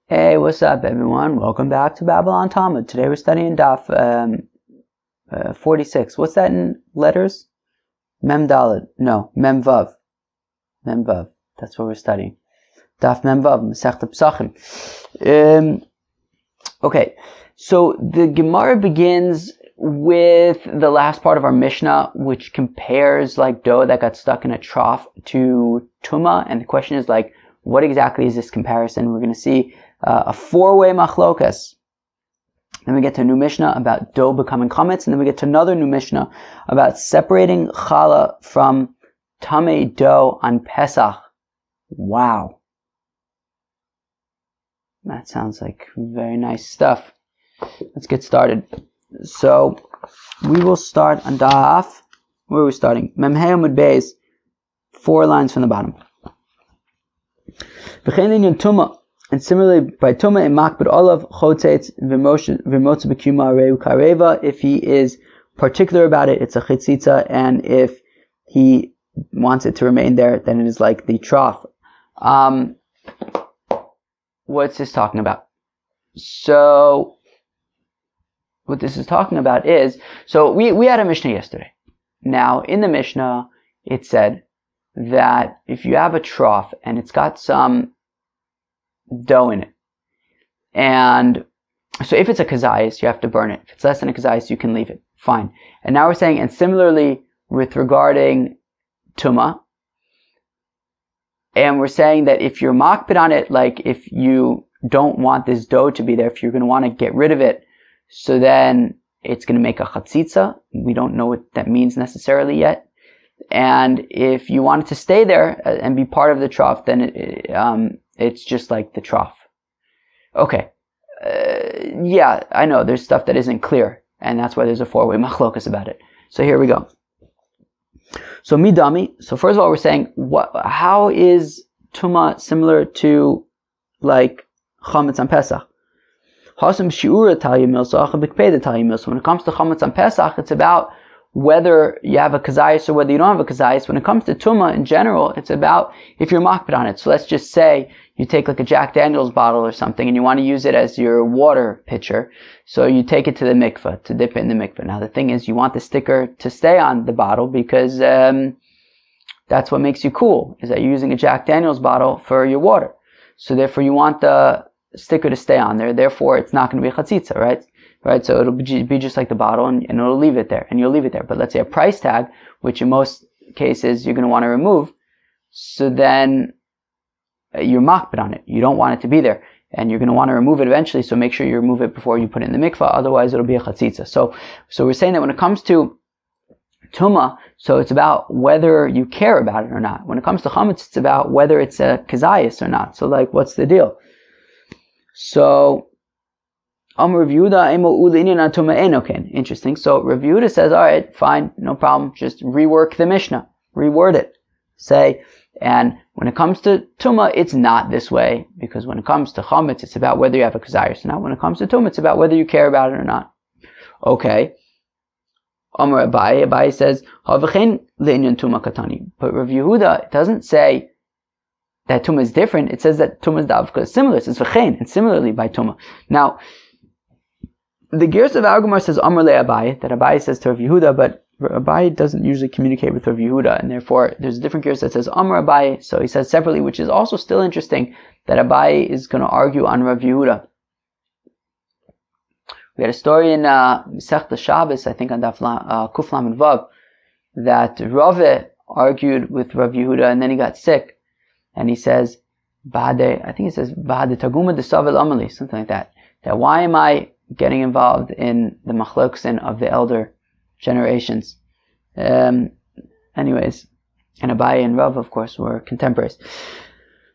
Hey, what's up, everyone? Welcome back to Babylon Talmud. Today we're studying Daf 46. What's that in letters? Mem Daled. No, Mem Vav. Mem Vav. That's what we're studying. Daf Mem Vav, Masechta Pesachim. Okay, so the Gemara begins with the last part of our Mishnah, which compares like dough that got stuck in a trough to tumah, and the question is like, what exactly is this comparison? We're going to see a four-way machlokas. Then we get to a new Mishnah about dough becoming hametz, and then we get to another new Mishnah about separating hallah from tamei dough on Pesach. Wow. That sounds like very nice stuff. Let's get started. So, we will start on Daf. Where are we starting? Mem Hey Amud Beis, 4 lines from the bottom. And similarly, by tumah in makbid olav chotzetz v'motz b'kuma reu kareva. If he is particular about it, it's a chitzitza, and if he wants it to remain there, then it is like the trough. What's this talking about? So, what this is talking about is, so we had a Mishnah yesterday. Now, in the Mishnah, it said that if you have a trough and it's got some dough in it, and so if it's a kazayas, you have to burn it. If it's less than a kazayas, you can leave it. Fine. And now we're saying, and similarly with regarding tumah, and we're saying that if you're makpid on it, like if you don't want this dough to be there, if you're going to want to get rid of it, so then it's going to make a chatzitza. We don't know what that means necessarily yet. And if you want it to stay there and be part of the trough, then it's just like the trough. Okay. Yeah, I know there's stuff that isn't clear, and that's why there's a four-way machlokas about it. So here we go. So midami. So first of all, we're saying, how is tumah similar to like hametz on Pesach? Hasam shiura talyim milsa, achabikpeda talyim milsa. When it comes to hametz on Pesach, it's about whether you have a kazayas or whether you don't have a kazayas. When it comes to tumah in general, it's about if you're makpid on it. So let's just say you take like a Jack Daniels bottle or something and you want to use it as your water pitcher. So you take it to the mikveh, to dip it in the mikveh. Now the thing is, you want the sticker to stay on the bottle because that's what makes you cool, is that you're using a Jack Daniels bottle for your water. So therefore you want the sticker to stay on there. Therefore it's not going to be a chatzitza, right? Right, so it'll be just like the bottle, and it'll leave it there, and you'll leave it there. But let's say a price tag, which in most cases you're going to want to remove, so then you're makbid on it. You don't want it to be there, and you're going to want to remove it eventually, so make sure you remove it before you put it in the mikvah, otherwise it'll be a chatzitza. So we're saying that when it comes to tumah, so it's about whether you care about it or not. When it comes to hametz, it's about whether it's a kazayas or not. So like, what's the deal? So Rav Yehuda interesting. So Rav Yehuda says, all right, fine, no problem. Just rework the Mishnah, reword it. Say, and when it comes to tumah, it's not this way, because when it comes to chametz, it's about whether you have a kazayas or not. When it comes to tumah, it's about whether you care about it or not. Okay. Amar Abaye says, havachein le'inyan tumah katani. But Rav Yehuda doesn't say that tumah is different. It says that tumah is davka is similar. It says v'chein, and similarly by tumah. Now, the Gears of Argumar says Amar le Abaye, that Abaye says to Rav Yehuda, but Abaye doesn't usually communicate with Rav Yehuda, and therefore there's a different Gears that says Amar Abaye, so he says separately, which is also still interesting, that Abaye is going to argue on Rav Yehuda. We had a story in Masechta Shabbos, I think on Daf Kuf Lamed Vav, that Rave argued with Rav Yehuda, and then he got sick, and he says, Bahade Taguma de Savel Amali, something like that. That why am I getting involved in the machloksin of the elder generations? Anyways, and Abaye and Rav, of course, were contemporaries.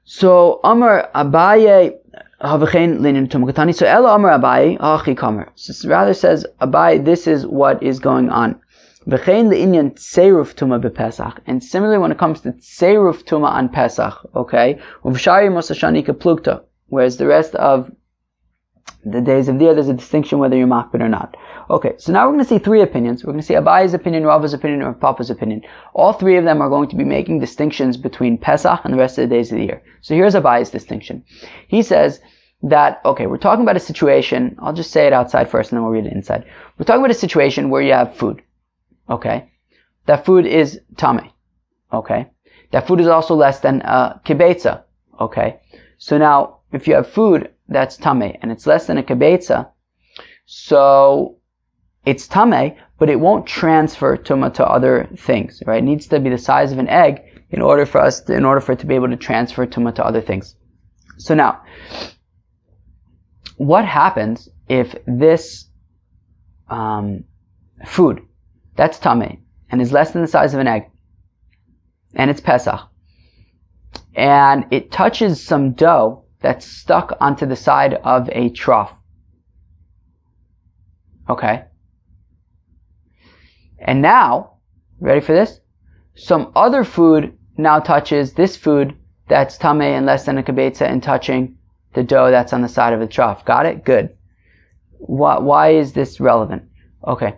So Amar Abaye havachein leinin tumah katani. So Ela Amar Abaye achi kamer. Rather says Abaye, this is what is going on. V'chein le'inyan tseiruf tumah bepesach. And similarly, when it comes to tseiruf tumah on Pesach, okay, uv'shari mosashani keplugta, whereas the rest of the days of the year, there's a distinction whether you're makbid or not. Okay, so now we're going to see 3 opinions. We're going to see Abaye's opinion, Rava's opinion, or Papa's opinion. All 3 of them are going to be making distinctions between Pesach and the rest of the days of the year. So here's Abaye's distinction. He says that, okay, we're talking about a situation, I'll just say it outside first and then we'll read it inside. We're talking about a situation where you have food, okay? That food is tumah, okay? That food is also less than a kibetza, okay? So now, if you have food that's tumah and it's less than a kibetza, so it's tumah, but it won't transfer tumah to other things, right? It needs to be the size of an egg in order for it to be able to transfer tumah to other things. So now, what happens if this food that's tumah and is less than the size of an egg, and it's Pesach, and it touches some dough that's stuck onto the side of a trough? Okay? And now, ready for this? Some other food now touches this food that's tumah and less than a kibetza and touching the dough that's on the side of the trough. Got it? Good. Why is this relevant? Okay.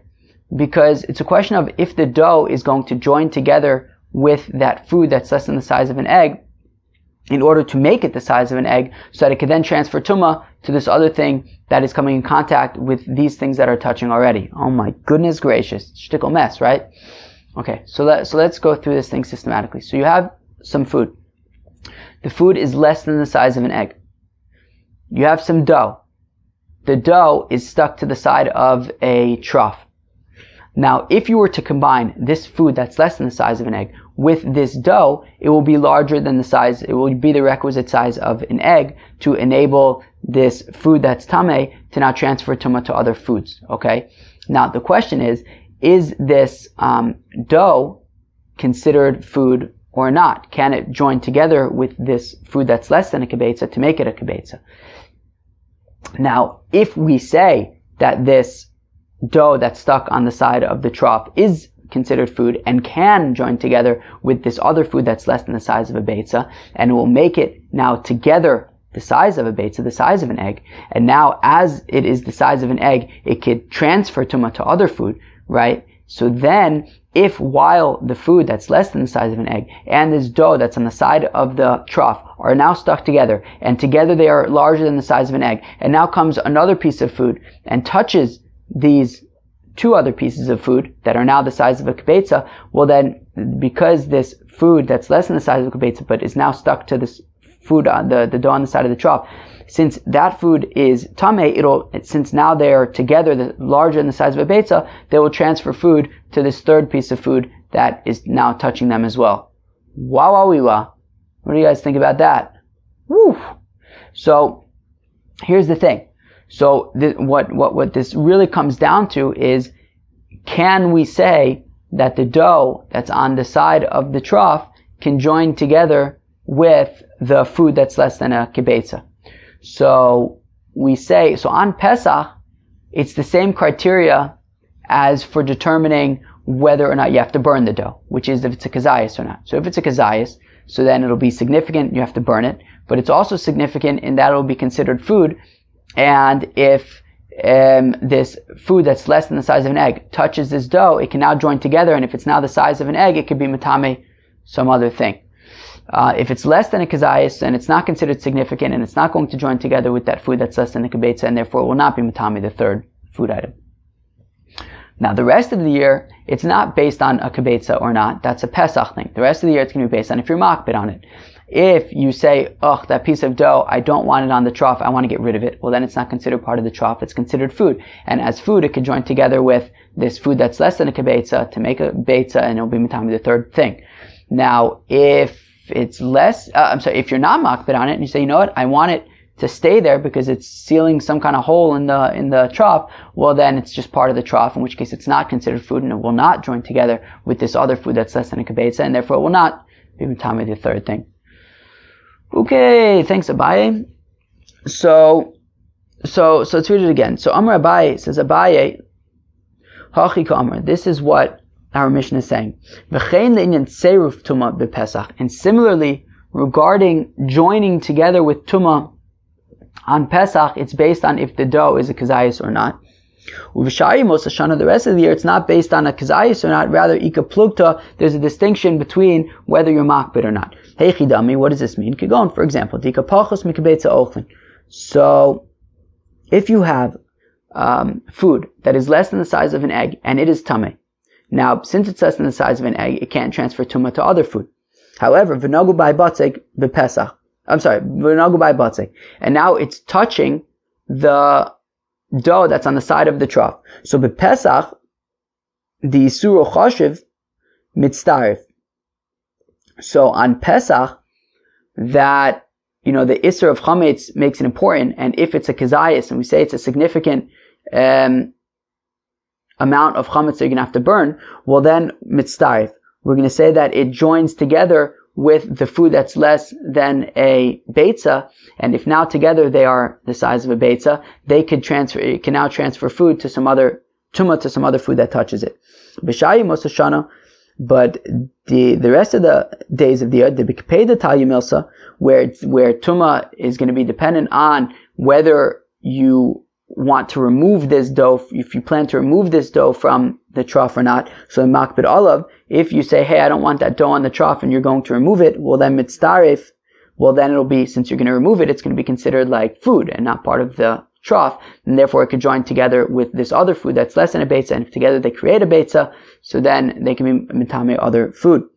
Because it's a question of if the dough is going to join together with that food that's less than the size of an egg in order to make it the size of an egg so that it can then transfer tumah to this other thing that is coming in contact with these things that are touching already. Oh my goodness gracious. Shtickle mess, right? Okay, so let's go through this thing systematically. So you have some food. The food is less than the size of an egg. You have some dough. The dough is stuck to the side of a trough. Now, if you were to combine this food that's less than the size of an egg with this dough, it will be larger than the size, it will be the requisite size of an egg to enable this food that's tumah to now transfer tumah to other foods, okay? Now, the question is this dough considered food or not? Can it join together with this food that's less than a kibetza to make it a kibetza? Now, if we say that this dough that's stuck on the side of the trough is considered food and can join together with this other food that's less than the size of a betza, and will make it now together the size of a betza, the size of an egg, and now as it is the size of an egg, it could transfer tumah to other food, right? So then, if while the food that's less than the size of an egg and this dough that's on the side of the trough are now stuck together, and together they are larger than the size of an egg, and now comes another piece of food and touches these two other pieces of food that are now the size of a kibetza, well then, because this food that's less than the size of a kibetza but is now stuck to this food on the dough on the side of the trough, since that food is tumah, since now they are together larger than the size of a betza, they will transfer food to this third piece of food that is now touching them as well. Wow. What do you guys think about that? Woo! So, here's the thing. So what this really comes down to is, can we say that the dough that's on the side of the trough can join together with the food that's less than a kibetza? So we say, so on Pesach, it's the same criteria as for determining whether or not you have to burn the dough, which is if it's a kazayas or not. So if it's a kazayas, so then it'll be significant, you have to burn it, but it's also significant in that it'll be considered food. And if this food that's less than the size of an egg touches this dough, it can now join together, and if it's now the size of an egg, it could be matame some other thing. If it's less than a kazayas, and it's not considered significant, and it's not going to join together with that food that's less than a kibetza, and therefore it will not be matame, the third food item. Now, the rest of the year, it's not based on a kibetza or not. That's a Pesach thing. The rest of the year, it's going to be based on if you're makbid on it. If you say, that piece of dough, I don't want it on the trough, I want to get rid of it, well then it's not considered part of the trough, it's considered food. And as food, it could join together with this food that's less than a kibetza to make a betza, and it'll be matami, the third thing. Now, if it's less, if you're not makbid on it, and you say, you know what, I want it to stay there because it's sealing some kind of hole in the trough, well then it's just part of the trough, in which case it's not considered food, and it will not join together with this other food that's less than a kibetza, and therefore it will not be matami, the third thing. Okay, thanks Abaye. So let's read it again. So Amar Abaye says, Abaye, Hachi Kamar, this is what our mission is saying. V'chein le'inyan tseruf tumah b'Pesach. And similarly, regarding joining together with tumah on Pesach, it's based on if the dough is a kazayas or not. Uv'shari Mos Hashana, the rest of the year, it's not based on a kazayas or not, rather ika plugta, there's a distinction between whether you're makbid or not. Hey chidami, what does this mean? Kigon, for example, dika pachos mikabetza ochlin. So, if you have food that is less than the size of an egg, and it is tumah. Now, since it's less than the size of an egg, it can't transfer tumah to other food. However, v'nogu by batzek b'pesach. V'nogu by batzek. And now it's touching the dough that's on the side of the trough. So b'pesach, the isur chashiv mitztarif. So on Pesach, that, the isur of hametz makes it important, and if it's a kazayas, and we say it's a significant amount of hametz that you're going to have to burn, well then, mitztarif. We're going to say that it joins together with the food that's less than a betw, and if now together they are the size of a betw, it can now transfer food to some other tumah, to some other food that touches it. B'shayi Mos Hashanah, but the rest of the days of the year, the bikpeda talya milsa, where tumah is going to be dependent on whether you want to remove this dough, if you plan to remove this dough from the trough or not. So in makbid olav, if you say, hey, I don't want that dough on the trough, and you're going to remove it, well then mitztarif, well then it'll be, since you're going to remove it, it's going to be considered like food and not part of the trough, and therefore it could join together with this other food that's less than a betw, and if together they create a betw, so then they can be mitame other food.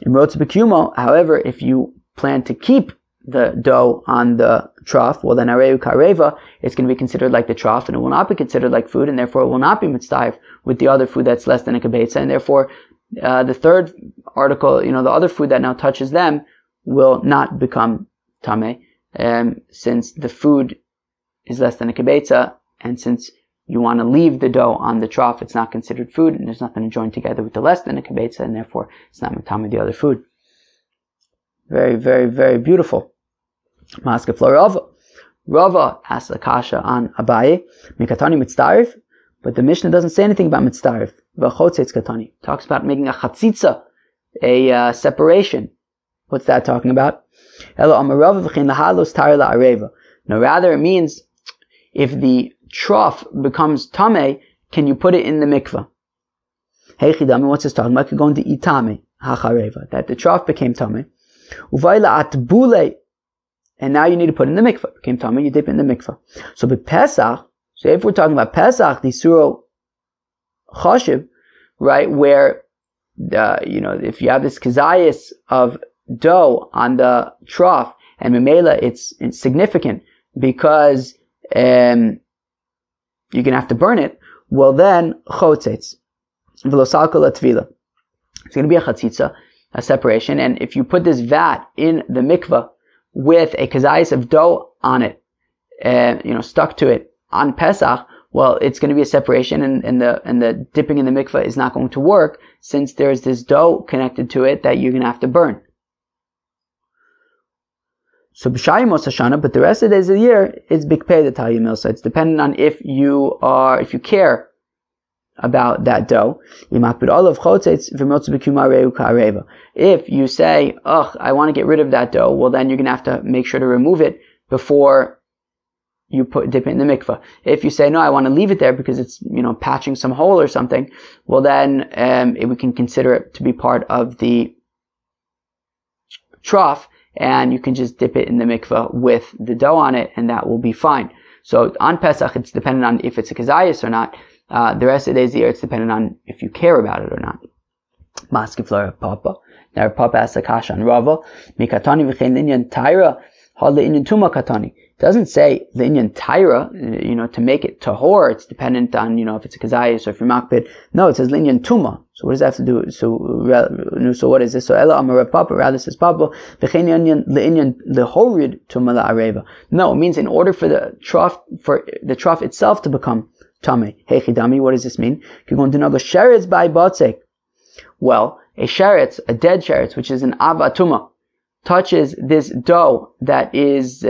In rotz b'kumo, however, if you plan to keep the dough on the trough, well then areu kareva, it's going to be considered like the trough, and it will not be considered like food, and therefore it will not be mitzdarif with the other food that's less than a betw, and therefore the third article, the other food that now touches them will not become tameh, since the food is less than a betw, and since you want to leave the dough on the trough, it's not considered food, and there's nothing to join together with the less than a betw, and therefore it's not matame the other food. Very, very, very beautiful. Maske Flor Rava asks a kasha on Abaye, mikatani mitzdarif, but the Mishnah doesn't say anything about mitzdarif. V'chotzetz katani talks about making a chatzitza, a separation. What's that talking about? Elo amarava v'chein lahalos tar la'areva. No, rather it means if the trough becomes tameh, can you put it in the mikveh? Hey chidami, what's this talking about? You're going to eat tameh hachareva, that the trough became tameh. Uvayla atbule, and now you need to put it in the mikveh. Became tameh, you dip it in the mikveh. So Pesach, so if we're talking about Pesach, the suro chashiv, right, where if you have this kazayas of dough on the trough, and memela it's significant because you're gonna have to burn it, well then chotzetz v'losalka latvila. It's gonna be a chatzitza, a separation, and if you put this vat in the mikveh with a kazayas of dough on it, stuck to it on Pesach, well, it's going to be a separation, and the dipping in the mikveh is not going to work, since there's this dough connected to it that you're going to have to burn. So b'shayim Mos Hashanah, but the rest of the days of the year, it's bikpeda talya milsa. It's dependent on if you care about that dough. If you say, I want to get rid of that dough, well then you're going to have to make sure to remove it before you dip it in the mikveh. If you say, no, I want to leave it there because it's, patching some hole or something, well then we can consider it to be part of the trough, and you can just dip it in the mikveh with the dough on it, and that will be fine. So on Pesach, it's dependent on if it's a kazayas or not. The rest of the days of the year, it's dependent on if you care about it or not. Maske Flora Papa. Now Papa asks a kasha on Rava. Mikatani v'chein linyan taira, hallah inyan tumah katani. It doesn't say the inyan taira, to make it tahor. It's dependent on, if it's a kazayas or if you're makbid. No, it says linyan tumah. So what does that have to do? So what is this? So Ella Amar Papa, rather says Papa, v'chein linyan lehorid tumah la'areva. No, it means in order for the trough itself to become tameh. Hey chidami, what does this mean? You're going to know the sheretz by batzek. Well, a sheretz, a dead sheretz, which is an avatuma, touches this dough that is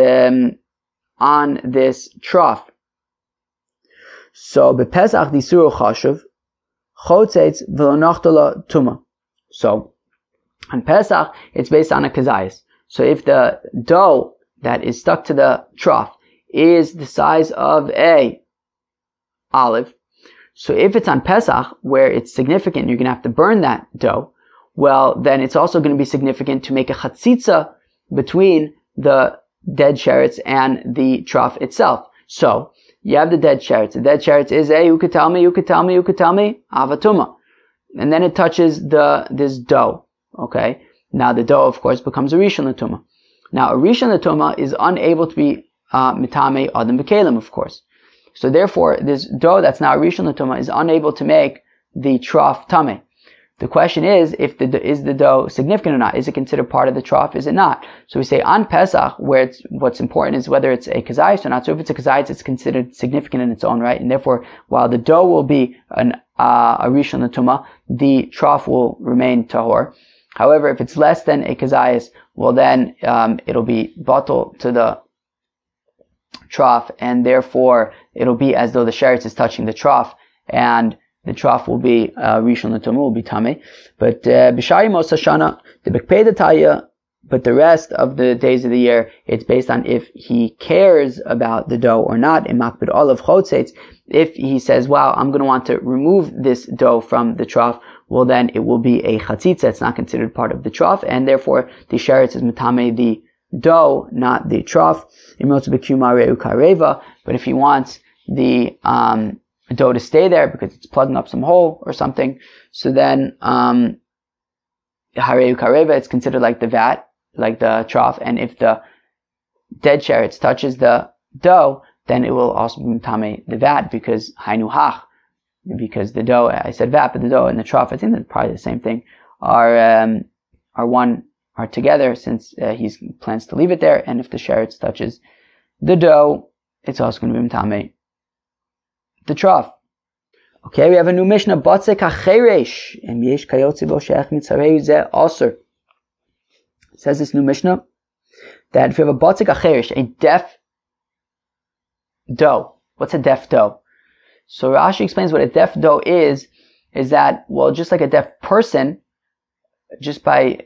on this trough. So bepesach disuru chashuv chotzetz v'lonachtala tuma. So on Pesach, it's based on a kazayas. So if the dough that is stuck to the trough is the size of a olive, so if it's on Pesach where it's significant, you're going to have to burn that dough, well then it's also going to be significant to make a chatzitza between the dead sheretz and the trough itself. So you have the dead sheretz. The dead sheretz is a, you could tell me, avatuma. And then it touches this dough. Okay. Now the dough, of course, becomes a rishon l'tumah. Now a rishon l'tumah is unable to be mitame adam b'kelim, of course. So therefore, this dough that's now a rishon l'tumah is unable to make the trough tameh. The question is, is the dough significant or not? Is it considered part of the trough? Is it not? So we say on Pesach, where what's important is whether it's a kazayis or not. So if it's a kazayis, it's considered significant in its own right, and therefore, while the dough will be a rishon l'tumah, the trough will remain tahor. However, if it's less than a kazayis, well then it'll be batal to the trough, and therefore it'll be as though the sheretz is touching the trough, and the trough will be rishon l'tumah, will be tameh. But b'shari mos hashana, the bekpeda taya, but the rest of the days of the year, it's based on if he cares about the dough or not. In makbid olav chotzetz, if he says, wow, I'm going to want to remove this dough from the trough, well then it will be a chatzitza. It's not considered part of the trough, and therefore the sheretz is metame the dough, not the trough. But if he wants the dough to stay there because it's plugging up some hole or something, so then hareu kareva, it's considered like the vat, like the trough, and if the dead sheretz touches the dough, then it will also be metame the vat, because hainu hach, because the dough, I said vat, but the dough and the trough, I think they're probably the same thing, are together, since he plans to leave it there, and if the sheretz touches the dough, it's also going to be metame the trough. Okay, we have a new Mishnah, Batzek HaCheresh, and Yesh Kayotzi Bo She'ech Mitzarei Zeh Aser. It says this new Mishnah, that if you have a Batzek HaCheresh, a deaf dough. What's a deaf dough? So Rashi explains what a deaf dough is that, well, just like a deaf person, just by,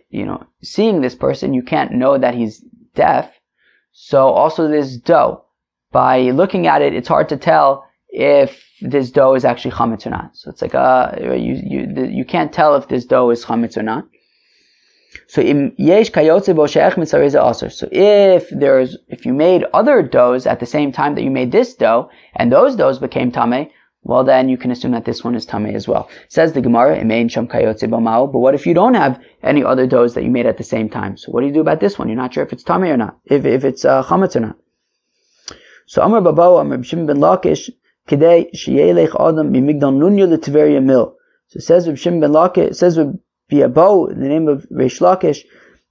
seeing this person, you can't know that he's deaf. So also this dough, by looking at it, it's hard to tell if this dough is actually hametz or not. So it's like you can't tell if this dough is hametz or not. So if you made other doughs at the same time that you made this dough, and those doughs became tameh, well then you can assume that this one is tameh as well. Says the Gemara, but what if you don't have any other doughs that you made at the same time? So what do you do about this one? You're not sure if it's tameh or not, if it's chametz or not. So Amar Babo, Amar B'Shimon ben Lakish, Kidei sheyelech adam mimigdal nunya l'Tiveria mil. So it says B'Shimon ben Lakish, it says B'Abo, in the name of Reish Lakish,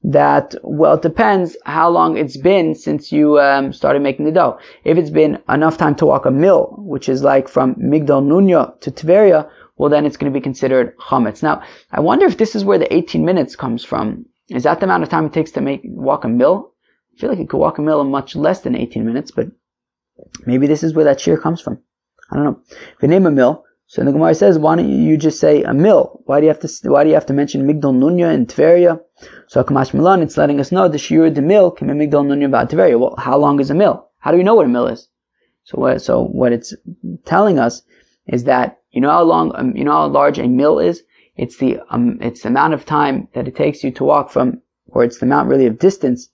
that, well, it depends how long it's been since you started making the dough. If it's been enough time to walk a mil, which is like from Migdal Nunya to Tiveria, well then it's going to be considered chametz. Now, I wonder if this is where the 18 minutes comes from. Is that the amount of time it takes to walk a mil? I feel like you could walk a mil in much less than 18 minutes, but maybe this is where that shear comes from. I don't know. If you name a mil, so the Gemara says, why don't you just say a mil? Why do you have to mention Migdal Nunya and Tiveria? So Kamash Milan, it's letting us know the shiur de mil can be Migdal Nunya about Tiveria. Well, how long is a mil? How do we know what a mil is? So what it's telling us is that how large a mil is. It's the amount of time that it takes you to walk from, or it's the amount really of distance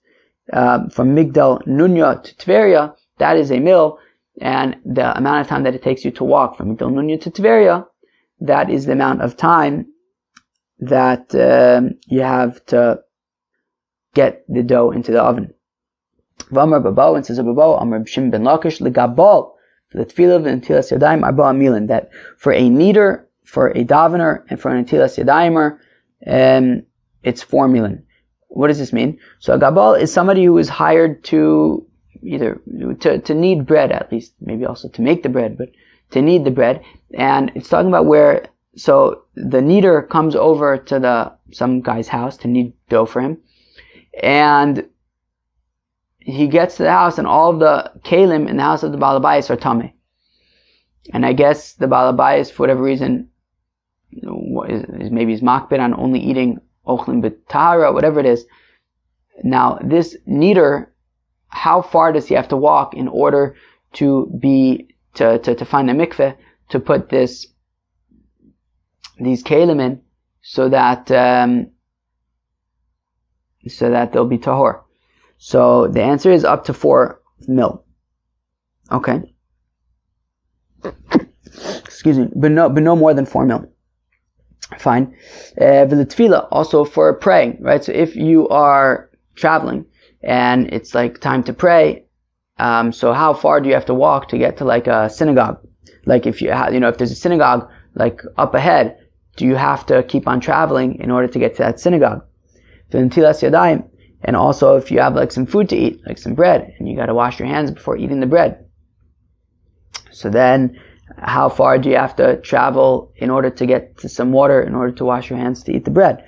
from Migdal Nunya to Tiveria. That is a mil. And the amount of time that it takes you to walk from Migdal Nunya to Tiveria, that is the amount of time that you have to get the dough into the oven. V'amar Babo, and says Babo, Amar B'Shimon ben Lakish, l'gabal, for the tefillah v'netilas yadayim arba amilin, that for a kneader, for a davener, and for an netilas yadayimer, it's 4 milin. What does this mean? So a gabal is somebody who is hired to either to knead bread, at least, maybe also to make the bread, but to knead the bread. And it's talking about where, so the kneader comes over to some guy's house to knead dough for him, and he gets to the house, and all of the kalim in the house of the balabayis are tameh. And I guess the balabayis, for whatever reason, maybe he's makbid on only eating ochlim b'tahara, whatever it is. Now, this kneader, how far does he have to walk in order to find a mikveh to put these kalim in, so that they'll be tahor? So the answer is up to 4 mil. Okay. Excuse me, but no more than 4 mil. Fine. V'letfila, also for praying, right? So if you are traveling and it's like time to pray, so how far do you have to walk to get to like a synagogue? Like if if there's a synagogue like up ahead, do you have to keep on traveling in order to get to that synagogue? And also if you have like some food to eat, like some bread, and you got to wash your hands before eating the bread. So then how far do you have to travel in order to get to some water, in order to wash your hands to eat the bread?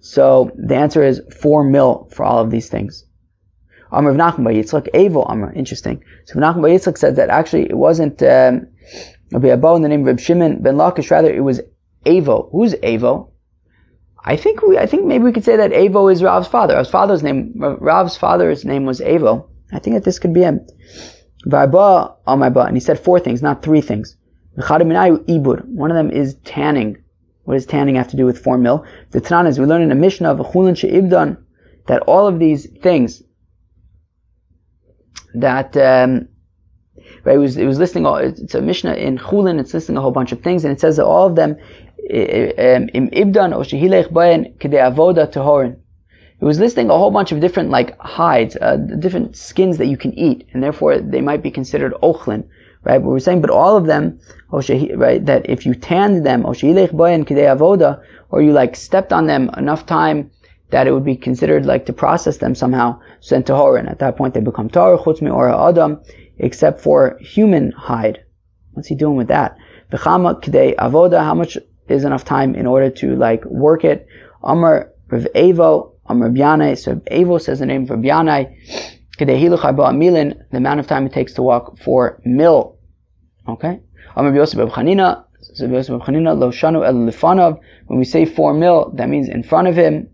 So the answer is 4 mil for all of these things. Amr Nachman bar Yitzchak, Evo Amr, interesting. So Nachman bar Yitzchak said that actually it wasn't Rabbi Abba in the name of Reb Shimon ben Lakish, rather it was Evo. Who's Evo? I think maybe we could say that Evo is Rav's father. Rav's father's name was Evo. I think that this could be him. And he said 4 things, not 3 things. One of them is tanning. What does tanning have to do with 4 mil? The Tanan is we learn in a Mishnah of that all of these things that right, it was listing all. It's a Mishnah in Chulin. It's listing a whole bunch of things, and it says that all of them im ibdan or shehilech bayan kedei avoda tehorin. It was listing a whole bunch of different like hides, different skins that you can eat, and therefore they might be considered ochlin, right? But we're saying, but all of them, right, that if you tanned them, or shehilech bayan kedei avoda, or you like stepped on them enough time that it would be considered like to process them somehow, so then tehorin. At that point they become tahor chutz me'ora adam, except for human hide. What's he doing with that? V'chama kedei avoda, how much is enough time in order to like work it? Amar Rav Evo, Amar Rav Yanai. So Rav Evo says the name of Rav Yanai, kedei hiluch arba milin, the amount of time it takes to walk 4 mil. Okay? Amar Yosef Rav Chanina, so Yosef Rav Chanina, lo shanu el lefanav, when we say 4 mil, that means in front of him.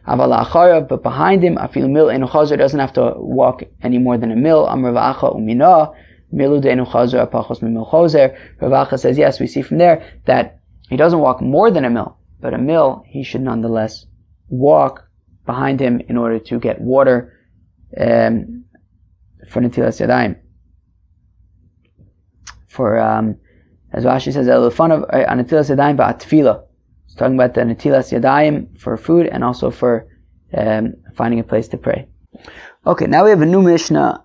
Aval acharav, but behind him, afil mil enu chazer, doesn't have to walk any more than a mil. Amar Rav Acha umina, milu de'enu chazer apachos mimil chozer. Rav Acha says, yes, we see from there that he doesn't walk more than a mil, but a mil he should nonetheless walk behind him in order to get water for netilas yadayim. For as Rashi says, elefanav netilas yadayim ba'atfila. It's talking about the netilas yadayim for food and also for finding a place to pray. Okay, now we have a new Mishnah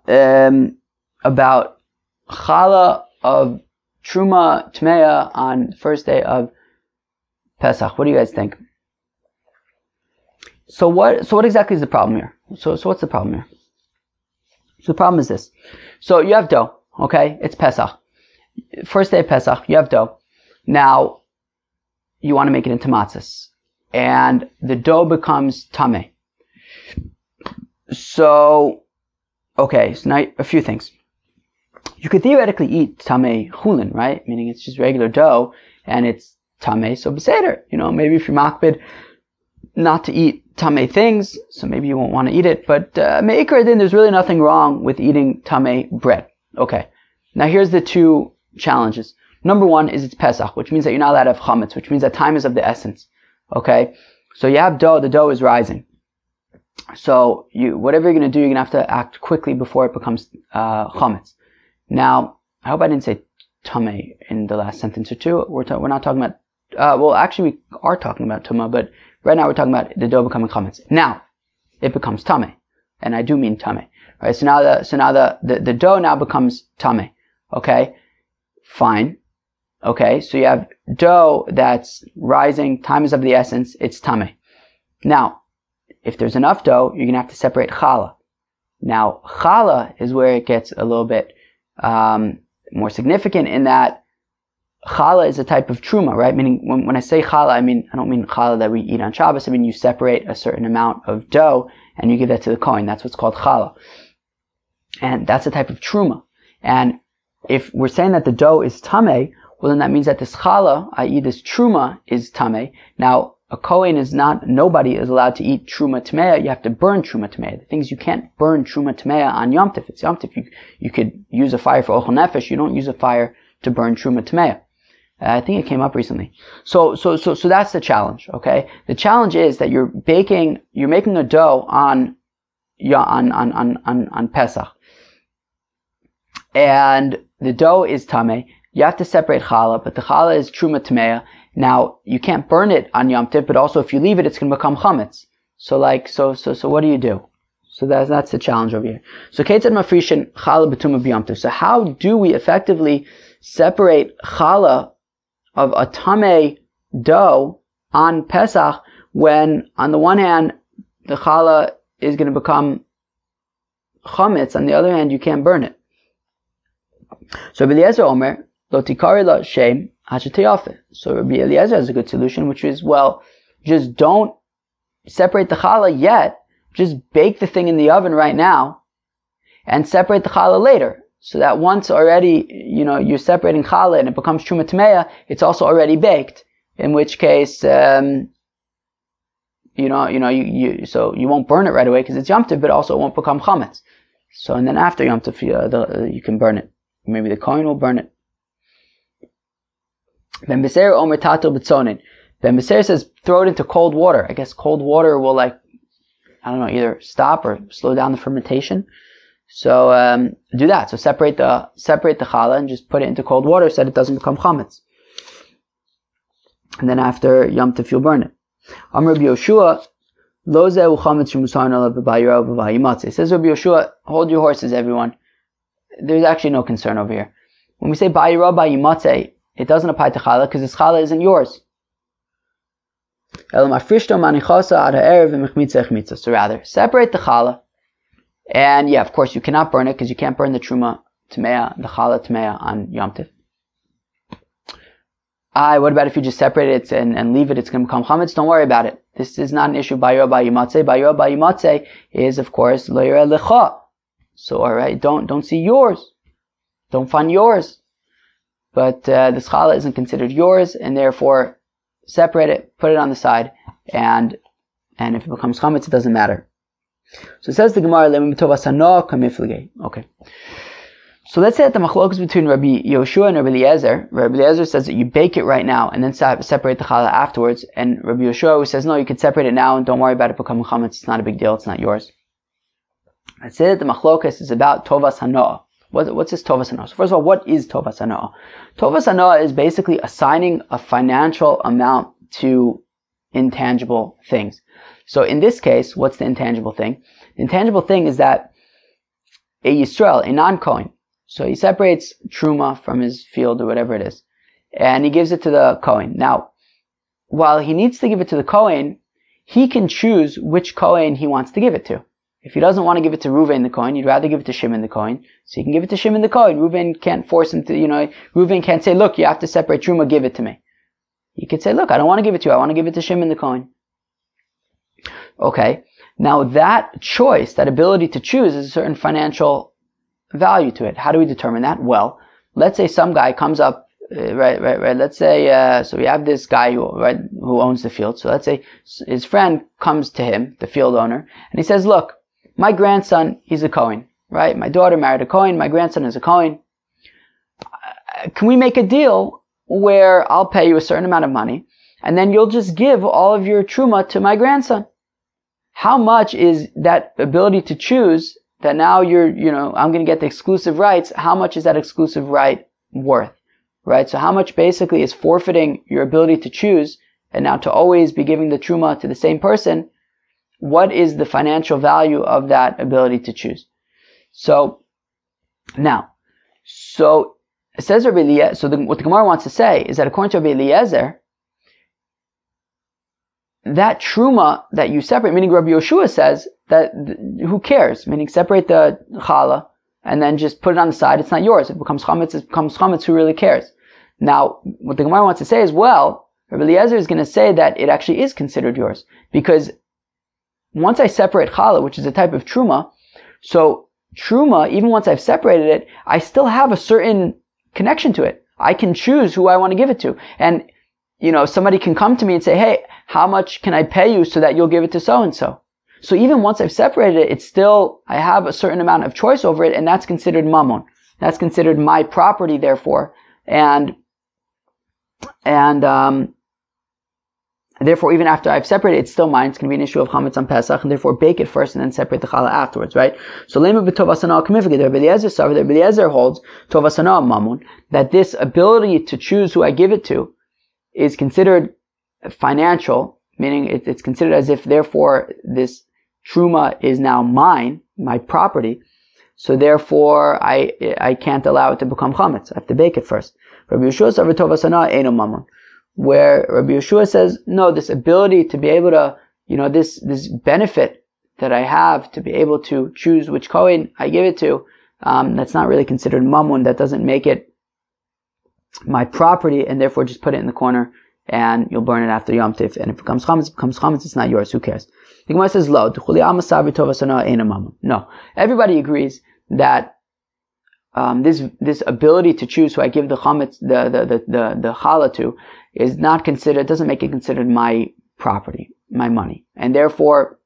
about hallah of tumah tmeya on the first day of Pesach. What do you guys think? So what exactly is the problem here? So what's the problem here? So the problem is this. So you have dough, okay? It's Pesach. First day of Pesach, you have dough. Now, you want to make it into matzahs. And the dough becomes tameh. So now a few things. You could theoretically eat tameh chulin, right? Meaning it's just regular dough, and it's tameh, so beseder. Maybe if you're makbid not to eat tameh things, so maybe you won't want to eat it. But me'ikar din, there's really nothing wrong with eating tameh bread. Okay. Now here's the 2 challenges. Number 1 is it's Pesach, which means that you're not allowed to have hametz, which means that time is of the essence. Okay? So you have dough, the dough is rising. So whatever you're going to do, you're going to have to act quickly before it becomes hametz. Now, I hope I didn't say tameh in the last sentence or 2. We're not talking about, actually we are talking about tumah, but right now we're talking about the dough becoming hametz. Now, it becomes tameh. And I do mean tameh. Right? So now the dough now becomes tameh. Okay? Fine. Okay, so you have dough that's rising, time is of the essence, it's tameh. Now, if there's enough dough, you're going to have to separate hallah. Now, hallah is where it gets a little bit more significant in that hallah is a type of truma, right? Meaning, when I say hallah, I don't mean hallah that we eat on Shabbos. I mean, you separate a certain amount of dough and you give that to the kohen. That's what's called hallah. And that's a type of truma. And if we're saying that the dough is tameh, well then that means that this challah, i.e. this truma, is tameh. Now, a kohen nobody is allowed to eat truma tameya. You have to burn truma tameya. The things you can't burn truma tameya on Yom Tov. It's Yom Tov. You could use a fire for ochel nefesh. You don't use a fire to burn truma tameya. I think it came up recently. So that's the challenge, okay? The challenge is that you're making a dough on on Pesach. And the dough is tameh. You have to separate challah, but the challah is truma tameya. Now, you can't burn it on Yom Tov, but also if you leave it, it's going to become hametz. So what do you do? So that's the challenge over here. So ketzad mafrishin challah b'tumah b'Yom Tov. So how do we effectively separate challah of a tameh dough on Pesach when, on the one hand, the challah is going to become chametz, on the other hand, you can't burn it? So Rabbi Eliezer Omer, lo tikari la shem hashetayafeh. So Rabbi Eliezer has a good solution, which is, well, just don't separate the challah yet, just bake the thing in the oven right now, and separate the challah later. So that once already, you're separating challah and it becomes truma tameya, it's also already baked. In which case, so you won't burn it right away because it's Yom Tov, but also it won't become chametz. So, and then after Yom Tov, you can burn it. Maybe the Kohen will burn it. Ben Beser Omer Tato B'tzonin. Ben Beser says throw it into cold water. I guess cold water will either stop or slow down the fermentation. So do that. So separate the challah and just put it into cold water so that it doesn't become chametz. And then after Yom Tov you'll burn it. Amar Rabbi Yoshua, lo zehu chametz shemusar alav b'bayira v'vayimatze. Says Rabbi Yoshua, hold your horses, everyone. There's actually no concern over here. When we say bayira v'vayimatze, it doesn't apply to challah because this challah isn't yours. So rather, separate the challah. And yeah, of course, you cannot burn it because you can't burn the truma tameya, the challah tameya on Yom Tov. What about if you just separate it and leave it? It's going to become chametz. Don't worry about it. This is not an issue. Bayira bayimatze. Bayira bayimatze is, of course, lo yireh lecha. So, alright, don't see yours. Don't find yours. But this challah isn't considered yours, and therefore, separate it, put it on the side, and if it becomes chametz, it doesn't matter. So it says the Gemara, okay. So let's say that the machlokas between Rabbi Yoshua and Rabbi Eliezer. Rabbi Eliezer says that you bake it right now and then separate the challah afterwards. And Rabbi Yoshua says, no, you can separate it now and don't worry about it becoming chametz. It's not a big deal. It's not yours. Let's say that the machlokas is about tovas hanoah. What's this tovas hanoah? So first of all, what is tovas hanoah? Tovas hanoah is basically assigning a financial amount to intangible things. So in this case, what's the intangible thing? The intangible thing is that a Yisrael, a non-Kohen, so he separates truma from his field or whatever it is, and he gives it to the Kohen. Now, while he needs to give it to the Kohen, he can choose which Kohen he wants to give it to. If he doesn't want to give it to Reuven the Kohen, he'd rather give it to Shimon the Kohen, so he can give it to Shimon the Kohen. Reuven can't force him to, Reuven can't say, look, you have to separate truma, give it to me. He could say, look, I don't want to give it to you, I want to give it to Shimon the Kohen. Okay, now that choice, that ability to choose, is a certain financial value to it. How do we determine that? Well, let's say some guy comes up, right. Let's say, so we have this guy who owns the field. So let's say his friend comes to him, the field owner, and he says, look, my grandson, he's a Kohen, right? My daughter married a Kohen, my grandson is a Kohen. Can we make a deal where I'll pay you a certain amount of money, and then you'll just give all of your truma to my grandson? How much is that ability to choose that now I'm going to get the exclusive rights, how much is that exclusive right worth, right? So how much basically is forfeiting your ability to choose and now to always be giving the truma to the same person? What is the financial value of that ability to choose? So it says Rabbi Eliezer, so what the Gemara wants to say is that according to Rabbi Eliezer, that truma that you separate, meaning Rabbi Yoshua says that who cares? Meaning separate the challah and then just put it on the side. It's not yours. It becomes chametz. Who really cares? Now, what the Gemara wants to say is, well, Rabbi Eliezer is going to say that it actually is considered yours because once I separate challah, which is a type of truma, so truma, even once I've separated it, I still have a certain connection to it. I can choose who I want to give it to, and somebody can come to me and say, hey, how much can I pay you so that you'll give it to so-and-so? So even once I've separated it, it's still, I have a certain amount of choice over it, and that's considered mammon. That's considered my property, therefore. And And therefore, even after I've separated, it's still mine. It's going to be an issue of hametz on Pesach, and therefore bake it first and then separate the challah afterwards, right? So, lema betov asana k'mifged. Rabbi Eliezer holds tov asana mamun, that this ability to choose who I give it to is considered financial, meaning it's considered as if, therefore, this truma is now mine, my property. So therefore, I can't allow it to become chametz. I have to bake it first. Rabbi Yeshua says tov asana eino mamun, where Rabbi Yeshua says, no, this ability to be able to, this benefit that I have to be able to choose which kohen I give it to, that's not really considered mamun. That doesn't make it my property, and therefore just put it in the corner and you'll burn it after Yom Tif. And if it becomes chametz, it's not yours. Who cares? The Gemara says, lo, no. Everybody agrees that this ability to choose who I give the chametz, the hallah to, is not considered, doesn't make it considered my property, my money. And therefore,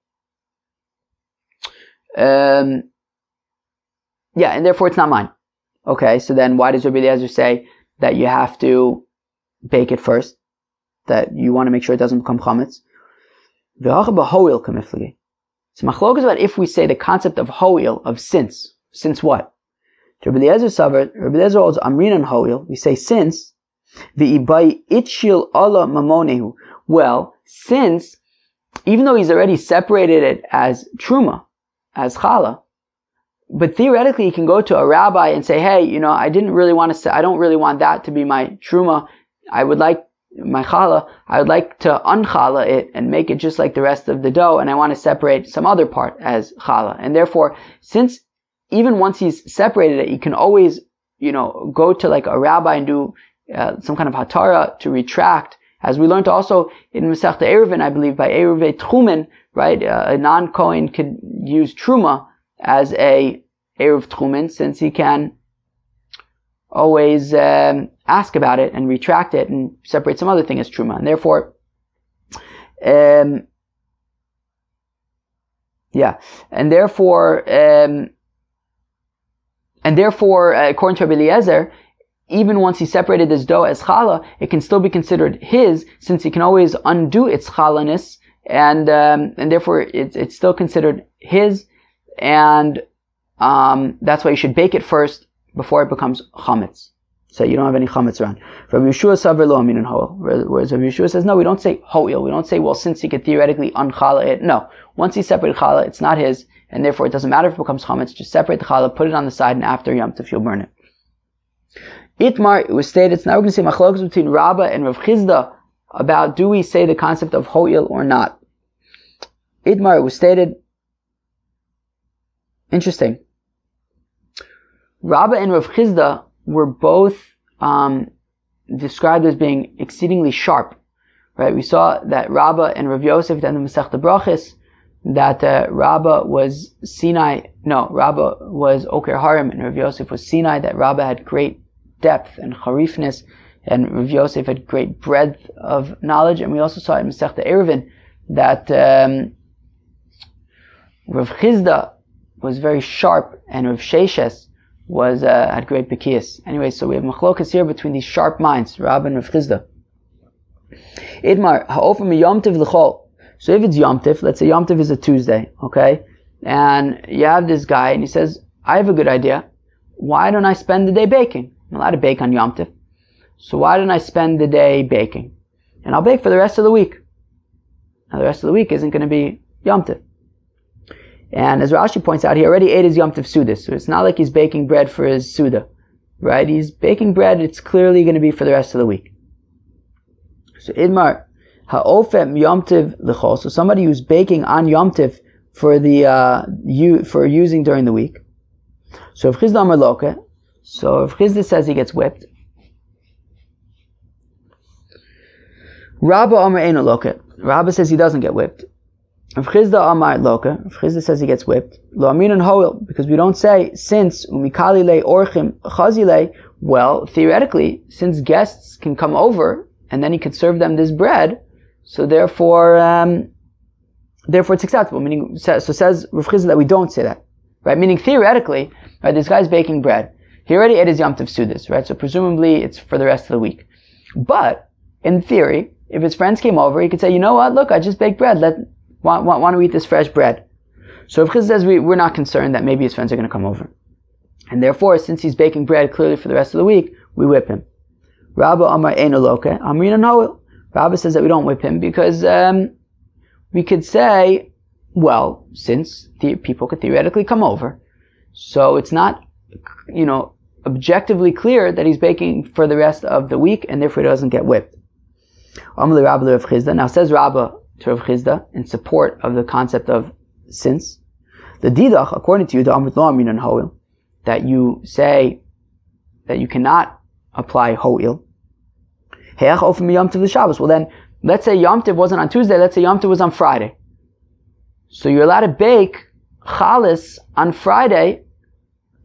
and therefore it's not mine. Okay, so then why does Rabbi Eliezer say that you have to bake it first? That you want to make sure it doesn't become chametz? It's machlokes about if we say the concept of ho'il, of since what? Rabbi Eliezer holds amrinan ho'il, we say since, v'ibai itchil ala mamonehu. Well, since, even though he's already separated it as truma, as hallah, but theoretically he can go to a rabbi and say, hey, I don't really want that to be my truma. I would like my challah, I would like to unchallah it and make it just like the rest of the dough, and I want to separate some other part as challah. And therefore, since even once he's separated it, you can always, go to like a rabbi and do some kind of hatara to retract, as we learned also in Masechta Eruvin, I believe, by Eruvei Tchumen, right? A non-Kohen could use truma as a Eruv Tchumen, since he can always ask about it and retract it and separate some other thing as truma. And therefore, according to Rabbi Eliezer, even once he separated this dough as challah, it can still be considered his, since he can always undo its chalahness, and therefore it's still considered his, and that's why you should bake it first before it becomes chametz. So you don't have any chametz around. Rabbi Yeshua saver lo aminan ho'il. Whereas Rabbi Yeshua says, no, we don't say ho'il. We don't say, well, since he could theoretically unchallah it. No. Once he separated challah, it's not his, and therefore it doesn't matter if it becomes chametz. Just separate the challah, put it on the side, and after Yom Tov you'll burn it. Itmar, it was stated, so now we're going to see machlokes between Rabbah and Rav Chizda about do we say the concept of ho'il or not. Itmar, it was stated, interesting. Rabbah and Rav Chizda were both described as being exceedingly sharp, right? We saw that Rabbah and Rav Yosef in the Masechta Brachos, that Rabbah was Rabbah was Oker Harim and Rav Yosef was Sinai, that Rabbah had great depth and charifness, and Rav Yosef had great breadth of knowledge. And we also saw in Masechta Eruvin that Rav Chizda was very sharp, and Rav Sheshes was had great bekiyas. Anyway, so we have machlokas here between these sharp minds, Rabbah and Rav Chizda. Idmar ha'ofim Yom Tov l'chol. So if it's Yom Tov, let's say Yom Tov is a Tuesday, okay, and you have this guy and he says, I have a good idea. Why don't I spend the day baking? I'm allowed to bake on Yom Tov, so why don't I spend the day baking? And I'll bake for the rest of the week. Now the rest of the week isn't going to be Yom Tov. And as Rashi points out, he already ate his Yom Tov Suda, so it's not like he's baking bread for his Suda, right? He's baking bread, it's clearly going to be for the rest of the week. So Idmar, ha'ofem Yom Tov l'chol, so somebody who's baking on Yom Tov for for using during the week. So if Chizda Amar Loke, so if Chizda says he gets whipped, Rabbah Amar Eino Loke, Rabbah says he doesn't get whipped. If Chizda Amar Loka, if Chizda says he gets whipped, Lo Aminan Ho'il, because we don't say, since Umikali Le Orchim Chazile, well, theoretically, since guests can come over, and then he could serve them this bread, so therefore it's acceptable. Meaning, so says Rav Chizda that we don't say that, right? Meaning, theoretically, right, this guy's baking bread. He already ate his Yom Tov Sudas, right? So presumably it's for the rest of the week. But, in theory, if his friends came over, he could say, you know what, look, I just baked bread. Want to eat this fresh bread. So Rav Chisda says we're not concerned that maybe his friends are going to come over. And therefore, since he's baking bread clearly for the rest of the week, we whip him. Rabba Amar Eino Loke, Amrina Noel. Rabba says that we don't whip him because we could say, well, since the people could theoretically come over, so it's not, objectively clear that he's baking for the rest of the week, and therefore he doesn't get whipped. Amar Rabba Rav Chisda. Now says Rabba to Rav Chisda in support of the concept of since. The Didach, according to you, the Amrit Lo Amrinan Ho'il, that you say that you cannot apply Ho'il. He'ach ofim Yom Tov Shabbos. Well then, let's say Yom Tov wasn't on Tuesday, let's say Yom Tov was on Friday. So you're allowed to bake Chalas on Friday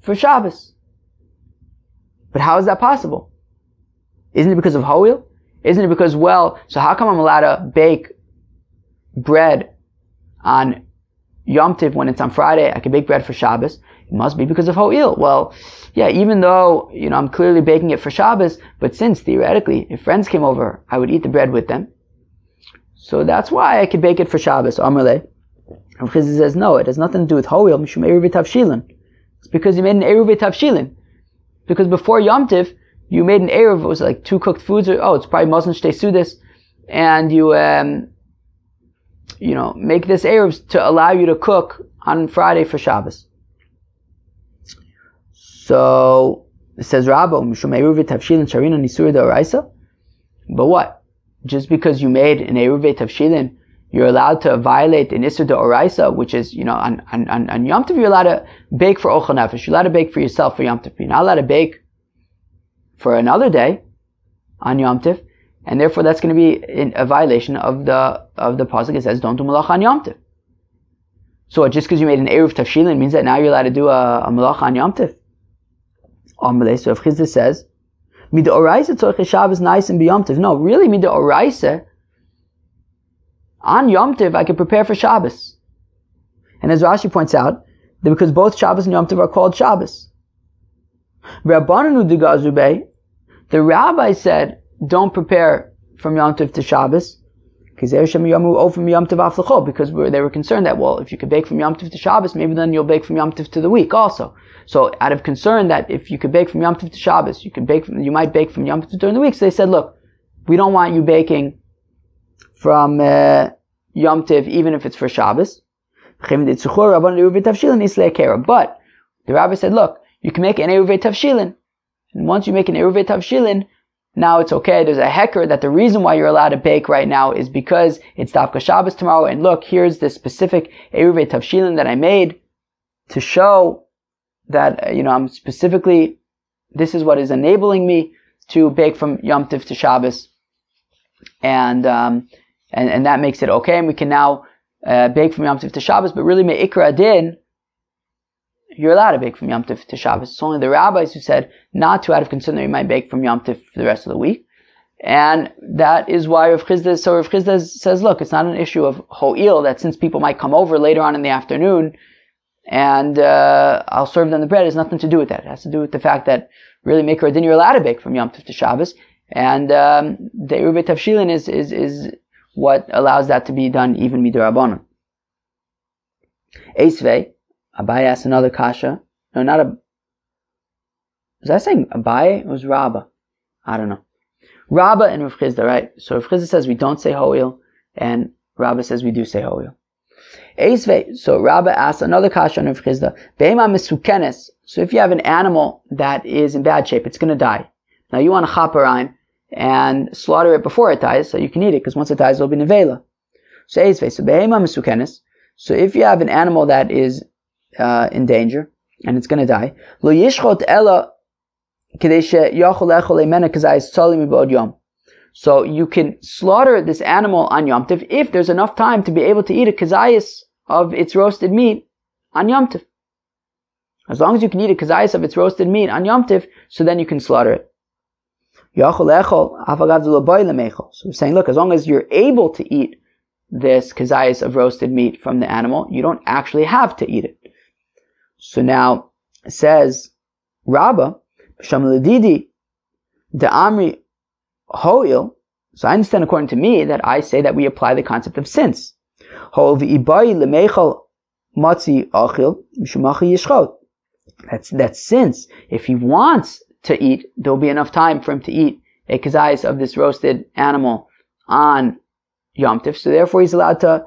for Shabbos. But how is that possible? Isn't it because of Ho'il? Isn't it because, so how come I'm allowed to bake bread on Yom Tov when it's on Friday? I can bake bread for Shabbos. It must be because of Ho'il. Well, yeah, even though, I'm clearly baking it for Shabbos, but since theoretically, if friends came over, I would eat the bread with them. So that's why I could bake it for Shabbos. Amarle. Rav Chisda says, no, it has nothing to do with Ho'il. Mishum Eruv Tavshilin. It's because you made an Eruv Tavshilin. Because before Yom Tov, you made an Eruv, it was like 2 cooked foods, or, it's probably Mosen Shtei Sudas, and you, make this Eruv to allow you to cook on Friday for Shabbos. So, it says, Rabba, Mishum Eruv Tavshilin Sharina Nisur D'Oraisa. But what? Just because you made an Eruv Tavshilin, you're allowed to violate an Isur D'Oraisa, which is, on Yom Tov, you're allowed to bake for Ochel Nefesh. You're allowed to bake for yourself for Yom Tov. You're not allowed to bake for another day on Yom Tov, and therefore that's going to be a violation of the pasuk. It says, don't do malacha on Yom Tov. So just because you made an Eruv Tavshilin means that now you're allowed to do a malacha on Yom Tov. So if Chisda says, Mida Oraisa tzorche Shabbos nice and b'Yom Tov. No, really, Mida Oraisa, on Yom Tov, I can prepare for Shabbos. And as Rashi points out, that because both Shabbos and Yom Tov are called Shabbos. The rabbi said, don't prepare from Yom Tov to Shabbos, because they were concerned that, if you could bake from Yom Tov to Shabbos, maybe then you'll bake from Yom Tov to the week also. So out of concern that if you could bake from Yom Tov to Shabbos, you might bake from Yom Tov during the week. So they said, look, we don't want you baking from Yom Tov, even if it's for Shabbos. But the rabbi said, look, you can make an Eruv Tavshilin. And once you make an Eruv Tavshilin, now it's okay. There's a hecker that the reason why you're allowed to bake right now is because it's Dafka Shabbos tomorrow. And look, here's this specific Eruv Tavshilin that I made to show that, I'm specifically, this is what is enabling me to bake from Yom Tov to Shabbos. And that makes it okay. And we can now bake from Yom Tov to Shabbos, but really me'ikra din, you're allowed to bake from Yom Tov to Shabbos. It's only the rabbis who said not to, out of concern that you might bake from Yom Tov for the rest of the week. And that is why Rav Chisda says, look, it's not an issue of ho'il, that since people might come over later on in the afternoon, and I'll serve them the bread, it has nothing to do with that. It has to do with the fact that really me'ikra din, you're allowed to bake from Yom Tov to Shabbos. And the Eruv Tavshilin is what allows that to be done even midrabanan. Eisvei, Abai asked another kasha. No, not a. Was I saying Abai? It was Rabba. I don't know. Rabba and Rav Chisda, right? So Rav Chisda says we don't say ho'il, and Rabba says we do say ho'il. Eisvei. So Rabba asked another kasha on Rav Chisda. Be'ema mesukenes. So if you have an animal that is in bad shape, it's going to die. Now you want to chaperine and slaughter it before it dies, so you can eat it, because once it dies, it'll be nevela. So Eisvei. So be'ema mesukenes. So if you have an animal that is in danger and it's going to die, lo yishchot ela kedei sheyachol echol emena kazayis tzalim ibod yom. So you can slaughter this animal on Yom Tov if there's enough time to be able to eat a kazayis of its roasted meat on Yom Tov. As long as you can eat a kazayis of its roasted meat on Yom Tov, so then you can slaughter it. Yachol echol afagav lo boy lemechol. So we're saying, look, as long as you're able to eat this kazayis of roasted meat from the animal, you don't actually have to eat it. So now, it says, Rabba, Shamuladidi, the Amri Ho'il, So I understand according to me that I say that we apply the concept of since. That's since. If he wants to eat, there'll be enough time for him to eat a kazayis of this roasted animal on Yom Tif, so therefore he's allowed to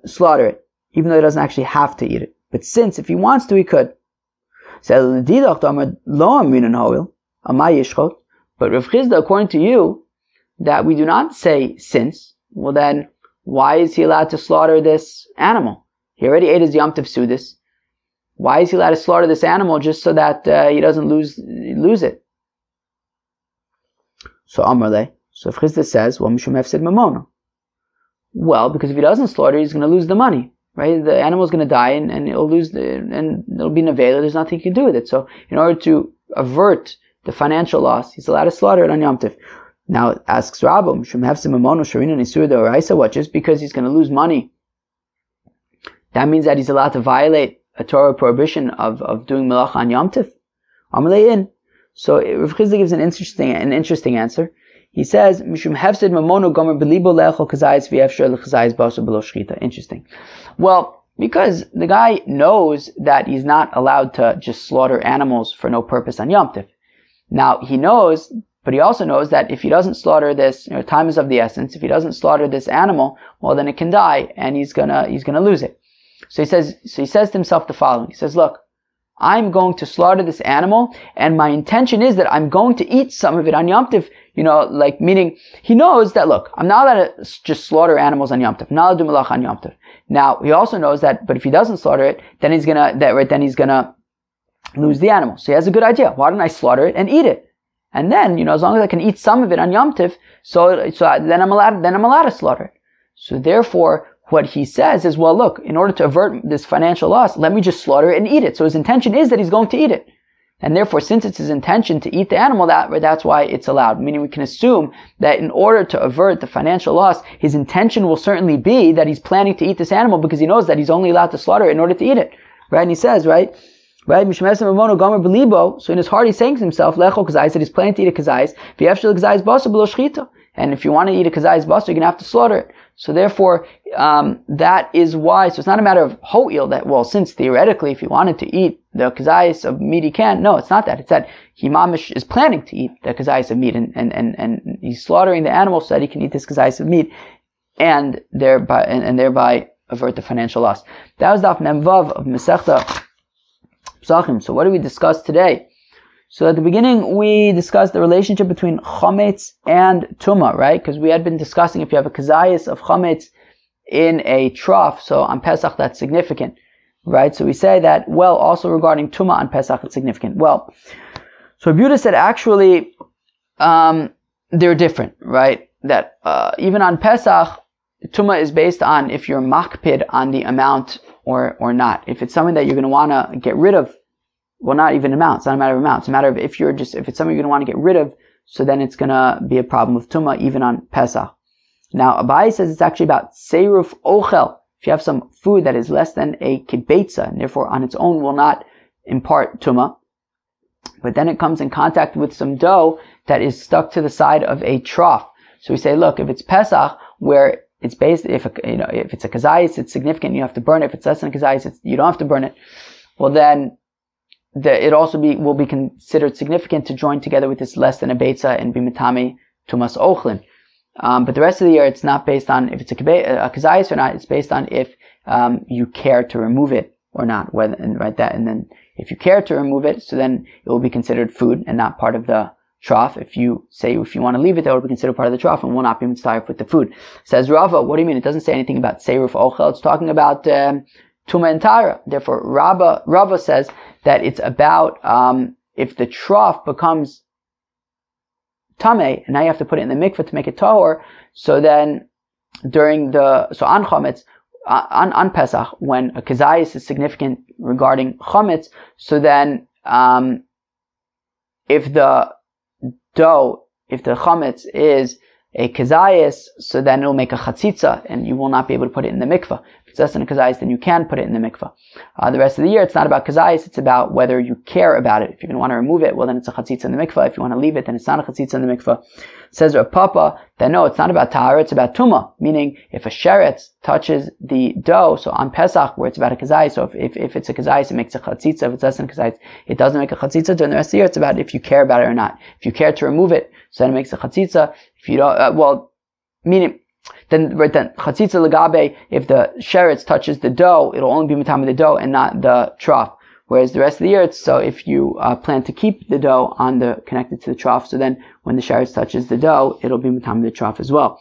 slaughter it, even though he doesn't actually have to eat it. But since, if he wants to, he could. But Rav Chizda, according to you, that we do not say since, well then, why is he allowed to slaughter this animal? He already ate his Yom Tif Sudis. Why is he allowed to slaughter this animal just so that he doesn't lose it? So Amrle, so if Chizda says, well, Mishum Hefsid Mamona. Well, because if he doesn't slaughter, he's going to lose the money, right? The animal's going to die and it'll lose and it'll be nevela. There's nothing he can do with it. So in order to avert the financial loss, he's allowed to slaughter it on Yom Tif. Now it asks Rabbi, Mishum Hefsid Mamona Sharina Nisur D'Oraisa, what? Just because he's going to lose money, that means that he's allowed to violate a Torah prohibition of doing melach on Yom Tif? Amrle in. So Rav Chizda gives an interesting answer. He says, "Mishum hefsed mamono gomer belibo le'echol kazayis v'efshar lechazayis baso below shchita." Interesting. Well, because the guy knows that he's not allowed to just slaughter animals for no purpose on Yom Tif. Now he knows, but he also knows that if he doesn't slaughter this, time is of the essence. If he doesn't slaughter this animal, well then it can die and he's gonna lose it. So he says to himself the following. He says, "Look, I'm going to slaughter this animal, and my intention is that I'm going to eat some of it on Yom Tif." Meaning, he knows that, look, I'm not allowed to just slaughter animals on Yom Tif. I'm not allowed to do malach on Yom Tif. Now, he also knows that, but if he doesn't slaughter it, then he's gonna lose the animal. So he has a good idea. Why don't I slaughter it and eat it? And then, as long as I can eat some of it on Yom Tif, so then I'm allowed to slaughter it. So therefore, what he says is, well, look, in order to avert this financial loss, let me just slaughter it and eat it. So his intention is that he's going to eat it. And therefore, since it's his intention to eat the animal, that's why it's allowed. Meaning we can assume that in order to avert the financial loss, his intention will certainly be that he's planning to eat this animal because he knows that he's only allowed to slaughter it in order to eat it. Right? And he says, right? So in his heart he's saying to himself, Lecho kazayis, that he's planning to eat a kazayis, and if you want to eat a kazayis basa, you're going to have to slaughter it. So therefore, that is why, so it's not a matter of ho'il that, well, since theoretically if he wanted to eat the kazayis of meat he can. No, it's not that. It's that he mamish is planning to eat the kazayis of meat and he's slaughtering the animal so that he can eat this kazayis of meat and thereby avert the financial loss. That was Daf Memvav of Masechta Pesachim. So what did we discuss today? So at the beginning, we discussed the relationship between hametz and tumah, right? Because we had been discussing if you have a kazayis of hametz in a trough, so on Pesach that's significant, right? So we say that, well, also regarding tumah on Pesach it's significant. Well, so Yehuda said actually, they're different, right? That even on Pesach, tumah is based on if you're makpid on the amount or not. If it's something that you're going to want to get rid of, well, not even amount. It's not a matter of amount. It's a matter of if it's something you're going to want to get rid of, so then it's going to be a problem with tumah even on Pesach. Now, Abai says it's actually about seiruf ochel. If you have some food that is less than a kibetza, and therefore on its own will not impart tumah, but then it comes in contact with some dough that is stuck to the side of a trough. So we say, look, if it's Pesach, where it's based, if it's a kazayis, it's significant, you have to burn it. If it's less than a kazayis, you don't have to burn it. Well, then it also will be considered significant to join together with this less than a beitza and be mitame tumas ochlin. But the rest of the year, it's not based on if it's a kazayis or not. It's based on if you care to remove it or not. And then if you care to remove it, so then it will be considered food and not part of the trough. If you want to leave it, that will be considered part of the trough and will not be mitzvah with the food. Says Rava, what do you mean? It doesn't say anything about seiruf ochel. It's talking about tumah and tara. Therefore, Rava says that it's about if the trough becomes tameh, and now you have to put it in the mikveh to make it tahor. So then, on chametz, on Pesach, when a kazayis is significant regarding chametz, so then if the chametz is a kazayis, so then it'll make a chatzitza, and you will not be able to put it in the mikveh. If it's less than a kazayis, then you can put it in the mikveh. The rest of the year, it's not about kazayis, it's about whether you care about it. If you're going to want to remove it, well then it's a chatzitza in the mikveh. If you want to leave it, then it's not a chatzitza in the mikveh. Says Rav Papa that no, it's not about tahara, it's about tumah. Meaning, if a sheretz touches the dough, so on Pesach, where it's about a kazayis, so if it's a kazayis, it makes a chatzitza. If it's less than a kazayis, it doesn't make a chatzitza. During the rest of the year, it's about if you care about it or not. If you care to remove it, so then it makes a chatzitza. If you don't, meaning, then chatzitza legabe, if the sheretz touches the dough, it'll only be matam of the dough and not the trough. Whereas the rest of the year, it's so if you plan to keep the dough connected to the trough, so then when the sheretz touches the dough, it'll be matam of the trough as well.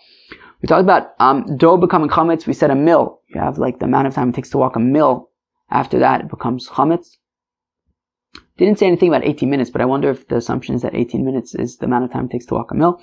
We talked about dough becoming chametz. We said a mil. You have like the amount of time it takes to walk a mil. After that, it becomes chametz. Didn't say anything about 18 minutes, but I wonder if the assumption is that 18 minutes is the amount of time it takes to walk a mil.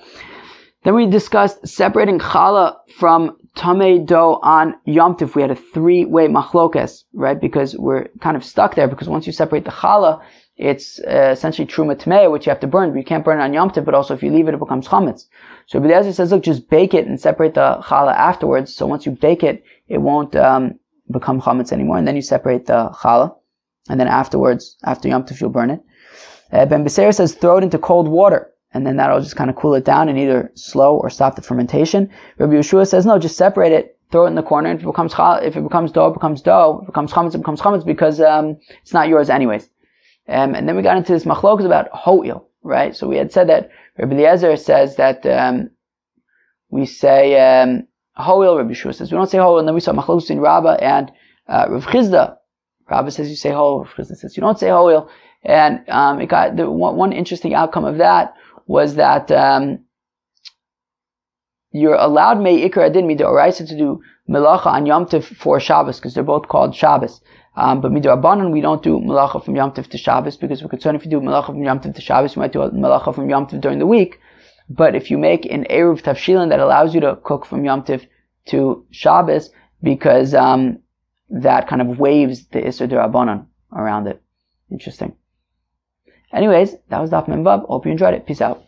Then we discussed separating hallah from tamei dough on Yom Tov. We had a three-way machlokes, right? Because we're kind of stuck there, because once you separate the hallah, it's essentially truma tamei, which you have to burn, but you can't burn it on Yom Tov, but also if you leave it, it becomes chametz. So betw says, look, just bake it and separate the hallah afterwards. So once you bake it, it won't become chametz anymore, and then you separate the hallah, and then afterwards, after Yom Tov, you'll burn it. Ben Beseir says, throw it into cold water, and then that'll just kind of cool it down and either slow or stop the fermentation. Rabbi Yeshua says, no, just separate it, throw it in the corner, and if it becomes dough, it becomes dough. If it becomes chametz, it becomes chametz, because it's not yours anyways. And then we got into this machlokas about ho'il, right? So we had said that Rabbi Eliezer says that we say ho'il, Rabbi Yeshua says we don't say ho'il, and then we saw machlokas in Rabbah and Rav Chizda. Rabbah says you say ho'il, Rav Chizda says you don't say ho'il. And it got one interesting outcome of that was that you're allowed mei ikar adin midoraisa to do melacha on Yom Tov for Shabbos, because they're both called Shabbos. But midorabanan, we don't do melacha from Yom Tov to Shabbos, because we're concerned if you do melacha from Yom Tov to Shabbos, you might do a melacha from Yom Tov during the week. But if you make an eruv tavshilin that allows you to cook from Yom Tov to Shabbos, because that kind of waves the Isser D'Rabbanan around it. Interesting. Anyways, that was Daf Mem Vav. Hope you enjoyed it. Peace out.